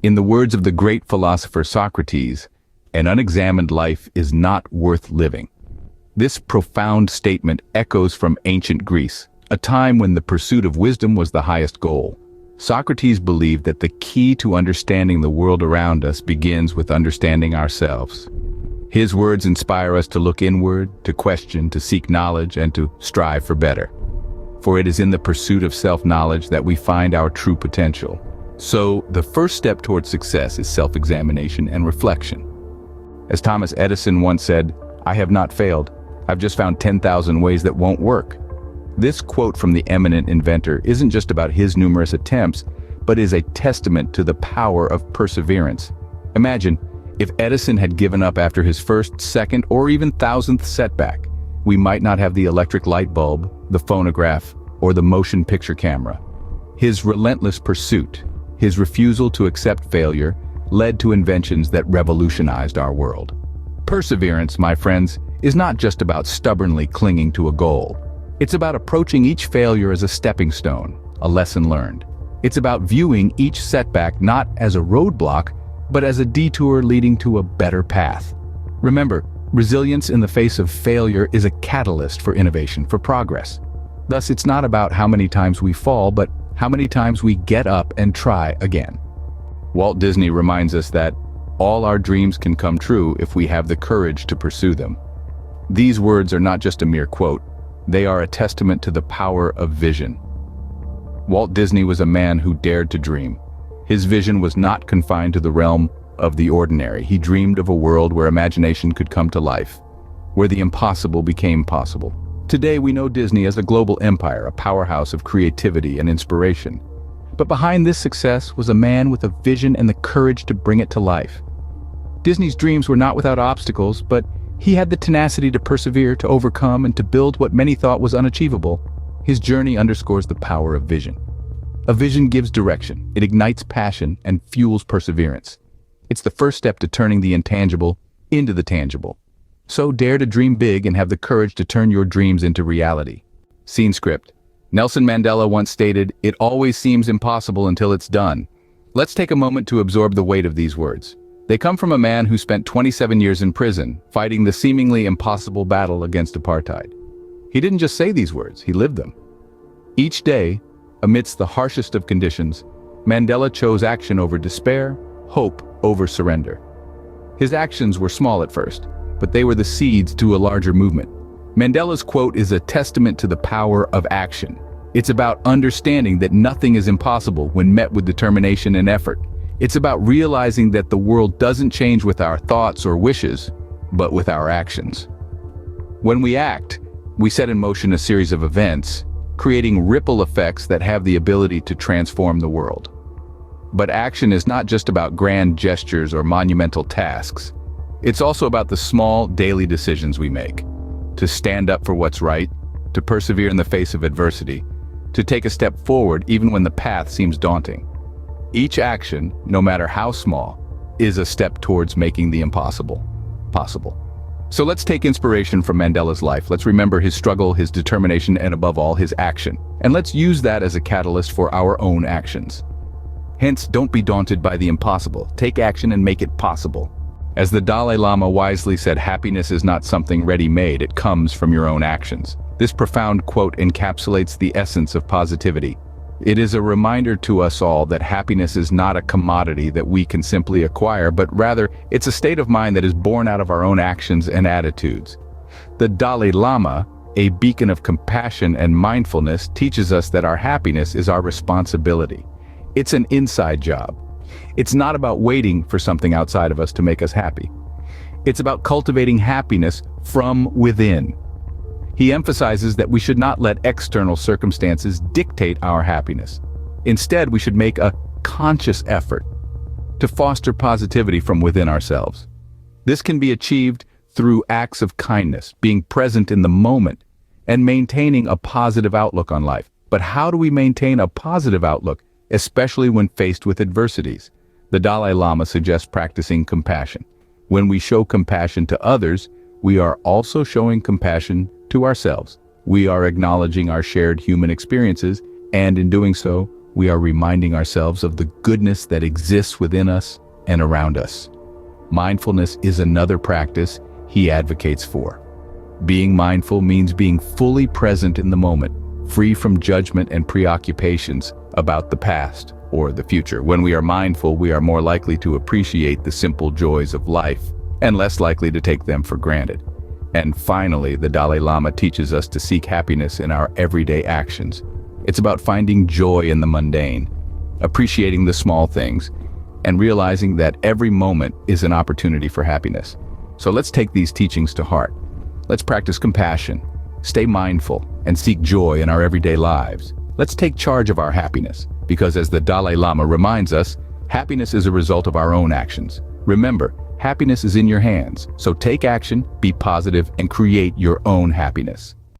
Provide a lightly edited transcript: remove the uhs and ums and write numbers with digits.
In the words of the great philosopher Socrates, an unexamined life is not worth living. This profound statement echoes from ancient Greece, a time when the pursuit of wisdom was the highest goal. Socrates believed that the key to understanding the world around us begins with understanding ourselves. His words inspire us to look inward, to question, to seek knowledge, and to strive for better. For it is in the pursuit of self-knowledge that we find our true potential. So, the first step towards success is self-examination and reflection. As Thomas Edison once said, "I have not failed. I've just found 10,000 ways that won't work." This quote from the eminent inventor isn't just about his numerous attempts, but is a testament to the power of perseverance. Imagine, if Edison had given up after his first, second, or even thousandth setback, we might not have the electric light bulb, the phonograph, or the motion picture camera. His relentless pursuit, his refusal to accept failure, led to inventions that revolutionized our world. Perseverance, my friends, is not just about stubbornly clinging to a goal. It's about approaching each failure as a stepping stone, a lesson learned. It's about viewing each setback not as a roadblock, but as a detour leading to a better path. Remember, resilience in the face of failure is a catalyst for innovation, for progress. Thus, it's not about how many times we fall, but how many times we get up and try again. Walt Disney reminds us that all our dreams can come true if we have the courage to pursue them. These words are not just a mere quote. They are a testament to the power of vision. Walt Disney was a man who dared to dream. His vision was not confined to the realm of the ordinary. He dreamed of a world where imagination could come to life, where the impossible became possible. Today we know Disney as a global empire, a powerhouse of creativity and inspiration. But behind this success was a man with a vision and the courage to bring it to life. Disney's dreams were not without obstacles, but he had the tenacity to persevere, to overcome, and to build what many thought was unachievable. His journey underscores the power of vision. A vision gives direction, it ignites passion, and fuels perseverance. It's the first step to turning the intangible into the tangible. So dare to dream big and have the courage to turn your dreams into reality. Scene script. Nelson Mandela once stated, "It always seems impossible until it's done." Let's take a moment to absorb the weight of these words. They come from a man who spent 27 years in prison, fighting the seemingly impossible battle against apartheid. He didn't just say these words, he lived them. Each day, amidst the harshest of conditions, Mandela chose action over despair, hope over surrender. His actions were small at first, but they were the seeds to a larger movement. Mandela's quote is a testament to the power of action. It's about understanding that nothing is impossible when met with determination and effort. It's about realizing that the world doesn't change with our thoughts or wishes, but with our actions. When we act, we set in motion a series of events, creating ripple effects that have the ability to transform the world. But action is not just about grand gestures or monumental tasks. It's also about the small, daily decisions we make. To stand up for what's right, to persevere in the face of adversity, to take a step forward even when the path seems daunting. Each action, no matter how small, is a step towards making the impossible possible. So let's take inspiration from Mandela's life. Let's remember his struggle, his determination, and above all, his action. And let's use that as a catalyst for our own actions. Hence, don't be daunted by the impossible. Take action and make it possible. As the Dalai Lama wisely said, happiness is not something ready-made, it comes from your own actions. This profound quote encapsulates the essence of positivity. It is a reminder to us all that happiness is not a commodity that we can simply acquire, but rather it's a state of mind that is born out of our own actions and attitudes. The Dalai Lama, a beacon of compassion and mindfulness, teaches us that our happiness is our responsibility. It's an inside job. It's not about waiting for something outside of us to make us happy. It's about cultivating happiness from within. He emphasizes that we should not let external circumstances dictate our happiness. Instead, we should make a conscious effort to foster positivity from within ourselves. This can be achieved through acts of kindness, being present in the moment, and maintaining a positive outlook on life. But how do we maintain a positive outlook, especially when faced with adversities? The Dalai Lama suggests practicing compassion. When we show compassion to others, we are also showing compassion to ourselves. We are acknowledging our shared human experiences, and in doing so, we are reminding ourselves of the goodness that exists within us and around us. Mindfulness is another practice he advocates for. Being mindful means being fully present in the moment, free from judgment and preoccupations about the past or the future. When we are mindful, we are more likely to appreciate the simple joys of life and less likely to take them for granted. And finally, the Dalai Lama teaches us to seek happiness in our everyday actions. It's about finding joy in the mundane, appreciating the small things, and realizing that every moment is an opportunity for happiness. So let's take these teachings to heart. Let's practice compassion, stay mindful, and seek joy in our everyday lives. Let's take charge of our happiness, because as the Dalai Lama reminds us, happiness is a result of our own actions. Remember, happiness is in your hands, so take action, be positive, and create your own happiness.